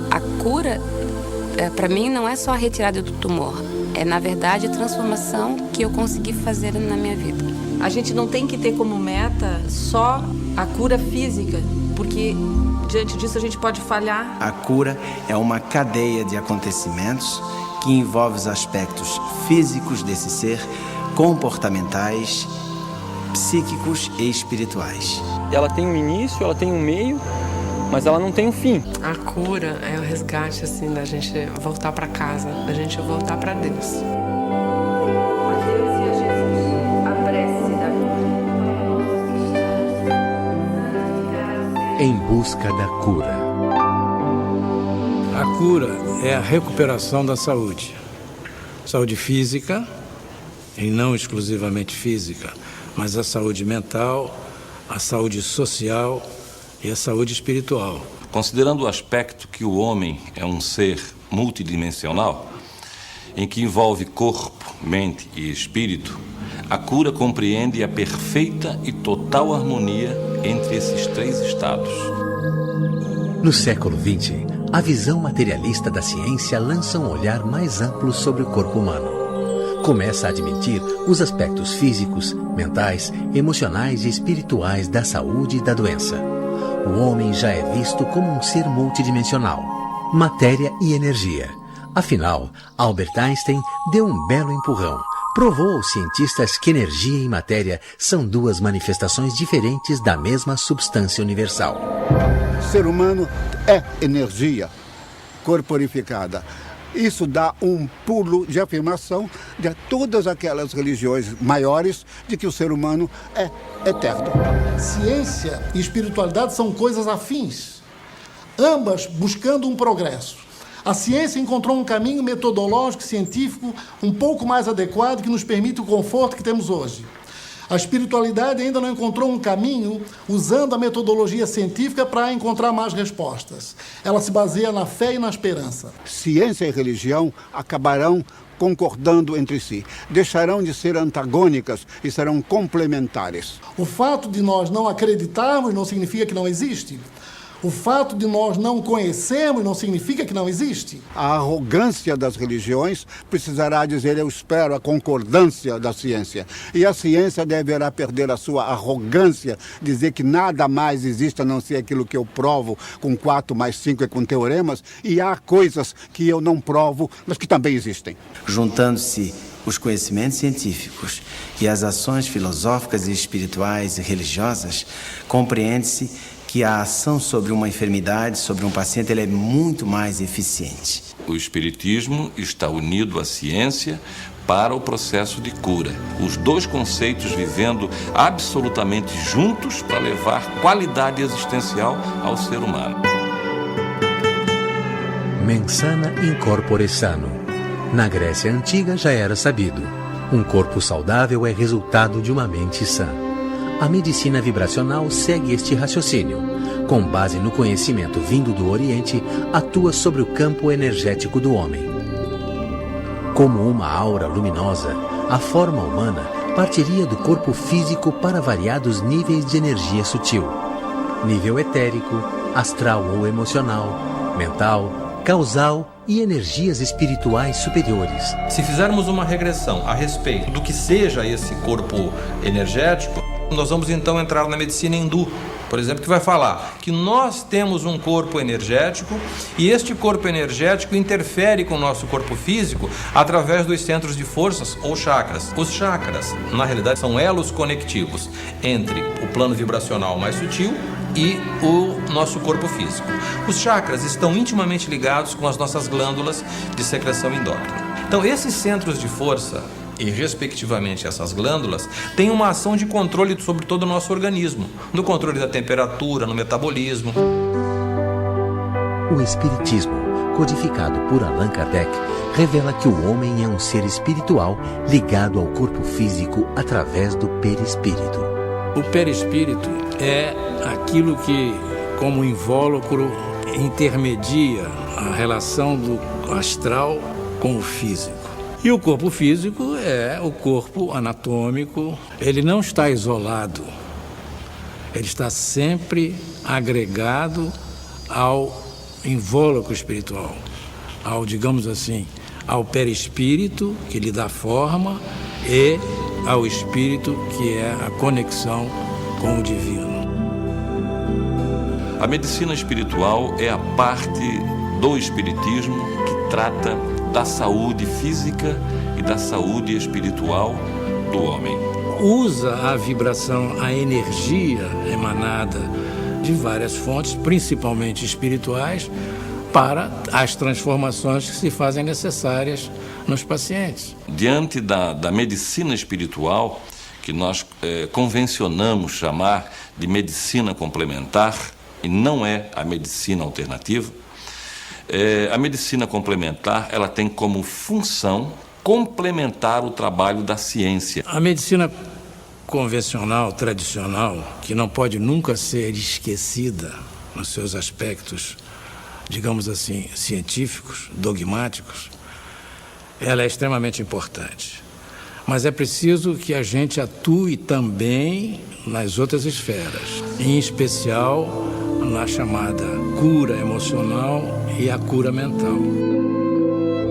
A cura, para mim, não é só a retirada do tumor. É, na verdade, a transformação que eu consegui fazer na minha vida. A gente não tem que ter como meta só a cura física, porque diante disso a gente pode falhar. A cura é uma cadeia de acontecimentos que envolve os aspectos físicos desse ser, comportamentais, psíquicos e espirituais. Ela tem um início, ela tem um meio, mas ela não tem um fim. A cura é o resgate, assim, da gente voltar para casa, da gente voltar para Deus. Em busca da cura. A cura é a recuperação da saúde. Saúde física, e não exclusivamente física, mas a saúde mental, a saúde social e a saúde espiritual. Considerando o aspecto que o homem é um ser multidimensional, em que envolve corpo, mente e espírito, a cura compreende a perfeita e total harmonia entre esses três estados. No século XX, a visão materialista da ciência lança um olhar mais amplo sobre o corpo humano. Começa a admitir os aspectos físicos, mentais, emocionais e espirituais da saúde e da doença. O homem já é visto como um ser multidimensional, matéria e energia. Afinal, Albert Einstein deu um belo empurrão. Provou aos cientistas que energia e matéria são duas manifestações diferentes da mesma substância universal. O ser humano é energia corporificada. Isso dá um pulo de afirmação de todas aquelas religiões maiores de que o ser humano é eterno. Ciência e espiritualidade são coisas afins, ambas buscando um progresso. A ciência encontrou um caminho metodológico e científico um pouco mais adequado que nos permite o conforto que temos hoje. A espiritualidade ainda não encontrou um caminho usando a metodologia científica para encontrar mais respostas. Ela se baseia na fé e na esperança. Ciência e religião acabarão concordando entre si, deixarão de ser antagônicas e serão complementares. O fato de nós não acreditarmos não significa que não existe. O fato de nós não conhecermos não significa que não existe. A arrogância das religiões precisará dizer, eu espero, a concordância da ciência. E a ciência deverá perder a sua arrogância, dizer que nada mais existe a não ser aquilo que eu provo com 4 mais 5 e com teoremas, e há coisas que eu não provo, mas que também existem. Juntando-se os conhecimentos científicos e as ações filosóficas e espirituais e religiosas, compreende-se que a ação sobre uma enfermidade, sobre um paciente, ela é muito mais eficiente. O espiritismo está unido à ciência para o processo de cura. Os dois conceitos vivendo absolutamente juntos para levar qualidade existencial ao ser humano. Mens sana in corpore sano. Na Grécia Antiga já era sabido. Um corpo saudável é resultado de uma mente sã. A medicina vibracional segue este raciocínio. Com base no conhecimento vindo do Oriente, atua sobre o campo energético do homem. Como uma aura luminosa, a forma humana partiria do corpo físico para variados níveis de energia sutil. Nível etérico, astral ou emocional, mental, causal e energias espirituais superiores. Se fizermos uma regressão a respeito do que seja esse corpo energético, nós vamos então entrar na medicina hindu, por exemplo, que vai falar que nós temos um corpo energético e este corpo energético interfere com o nosso corpo físico através dos centros de forças ou chakras. Os chakras, na realidade, são elos conectivos entre o plano vibracional mais sutil e o nosso corpo físico. Os chakras estão intimamente ligados com as nossas glândulas de secreção endócrina. Então, esses centros de força e, respectivamente, essas glândulas têm uma ação de controle sobre todo o nosso organismo, no controle da temperatura, no metabolismo. O Espiritismo, codificado por Allan Kardec, revela que o homem é um ser espiritual ligado ao corpo físico através do perispírito. O perispírito é aquilo que, como invólucro, intermedia a relação do astral com o físico. E o corpo físico é o corpo anatômico. Ele não está isolado. Ele está sempre agregado ao invólucro espiritual, ao, digamos assim, ao perispírito, que lhe dá forma, e ao espírito, que é a conexão com o divino. A medicina espiritual é a parte do espiritismo que trata da saúde física e da saúde espiritual do homem. Usa a vibração, a energia emanada de várias fontes, principalmente espirituais, para as transformações que se fazem necessárias nos pacientes. Diante da medicina espiritual, que nós convencionamos chamar de medicina complementar, e não é a medicina alternativa, a medicina complementar ela tem como função complementar o trabalho da ciência. A medicina convencional, tradicional, que não pode nunca ser esquecida nos seus aspectos, digamos assim, científicos, dogmáticos, ela é extremamente importante. Mas é preciso que a gente atue também nas outras esferas, em especial na chamada cura emocional e a cura mental.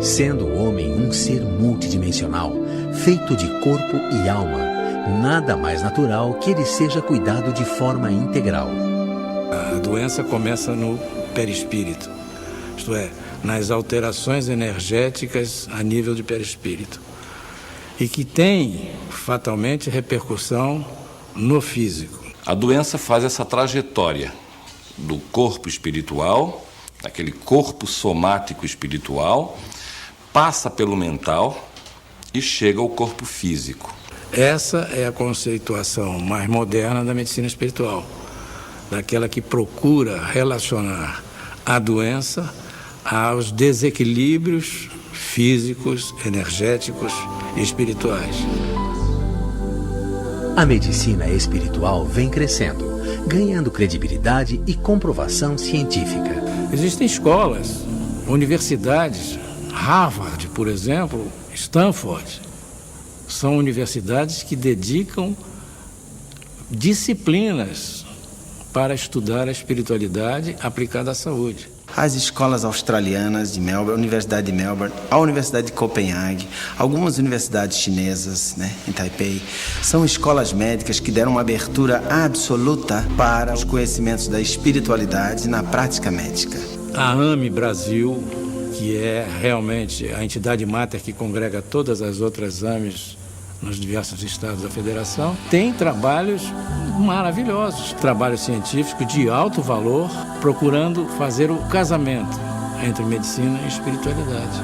Sendo o homem um ser multidimensional, feito de corpo e alma, nada mais natural que ele seja cuidado de forma integral. A doença começa no perispírito, isto é, nas alterações energéticas a nível de perispírito, e que tem fatalmente repercussão no físico. A doença faz essa trajetória do corpo espiritual, daquele corpo somático espiritual, passa pelo mental e chega ao corpo físico. Essa é a conceituação mais moderna da medicina espiritual, daquela que procura relacionar a doença aos desequilíbrios físicos, energéticos e espirituais. A medicina espiritual vem crescendo, ganhando credibilidade e comprovação científica. Existem escolas, universidades, Harvard, por exemplo, Stanford, são universidades que dedicam disciplinas para estudar a espiritualidade aplicada à saúde. As escolas australianas de Melbourne, a Universidade de Melbourne, a Universidade de Copenhague, algumas universidades chinesas, em Taipei, são escolas médicas que deram uma abertura absoluta para os conhecimentos da espiritualidade na prática médica. A AME Brasil, que é realmente a entidade máter que congrega todas as outras AMEs nos diversos estados da federação, tem trabalhos maravilhosos, trabalhos científicos de alto valor, procurando fazer o casamento entre medicina e espiritualidade.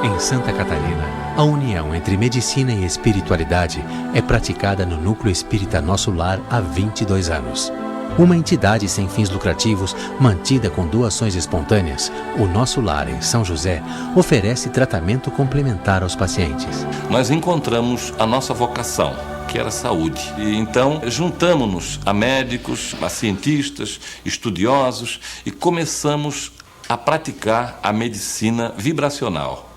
Em Santa Catarina, a união entre medicina e espiritualidade é praticada no Núcleo Espírita Nosso Lar há 22 anos. Uma entidade sem fins lucrativos, mantida com doações espontâneas, o Nosso Lar, em São José, oferece tratamento complementar aos pacientes. Nós encontramos a nossa vocação, que era a saúde. E então juntamos-nos a médicos, a cientistas, estudiosos e começamos a praticar a medicina vibracional,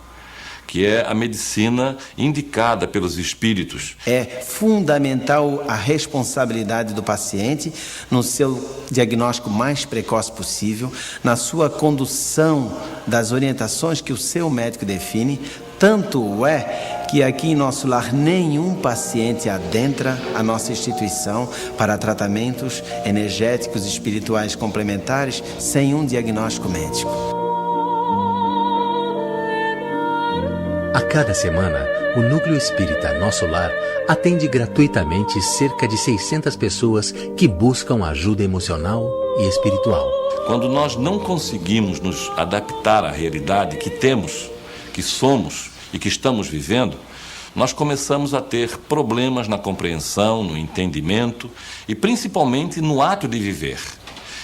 que é a medicina indicada pelos espíritos. É fundamental a responsabilidade do paciente no seu diagnóstico mais precoce possível, na sua condução das orientações que o seu médico define. Tanto é que aqui em Nosso Lar nenhum paciente adentra a nossa instituição para tratamentos energéticos e espirituais complementares sem um diagnóstico médico. A cada semana, o Núcleo Espírita Nosso Lar atende gratuitamente cerca de 600 pessoas que buscam ajuda emocional e espiritual. Quando nós não conseguimos nos adaptar à realidade que temos, que somos e que estamos vivendo, nós começamos a ter problemas na compreensão, no entendimento e principalmente no ato de viver.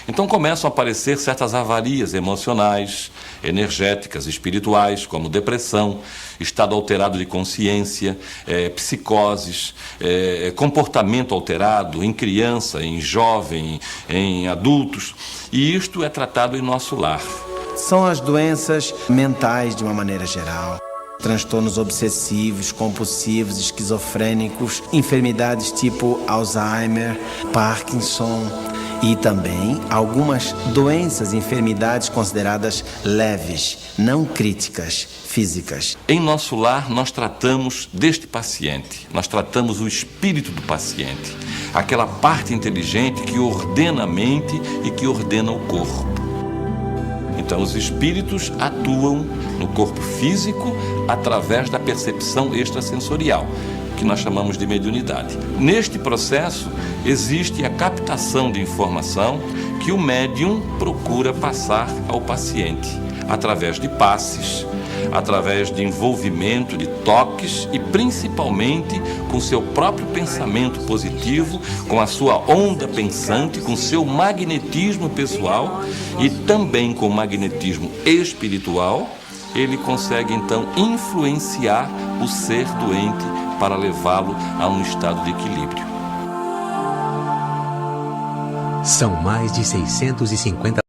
Então começam a aparecer certas avarias emocionais, energéticas, espirituais, como depressão, estado alterado de consciência, psicoses, comportamento alterado em criança, em jovem, em adultos. E isto é tratado em Nosso Lar. São as doenças mentais de uma maneira geral. Transtornos obsessivos, compulsivos, esquizofrênicos, enfermidades tipo Alzheimer, Parkinson. E também algumas doenças e enfermidades consideradas leves, não críticas, físicas. Em nosso lar, nós tratamos deste paciente, nós tratamos o espírito do paciente, aquela parte inteligente que ordena a mente e que ordena o corpo. Então, os espíritos atuam no corpo físico através da percepção extrasensorial, que nós chamamos de mediunidade. Neste processo, existe a captação de informação que o médium procura passar ao paciente, através de passes, através de envolvimento, de toques e principalmente com seu próprio pensamento positivo, com a sua onda pensante, com seu magnetismo pessoal e também com o magnetismo espiritual, ele consegue então influenciar o ser doente para levá-lo a um estado de equilíbrio. São mais de 650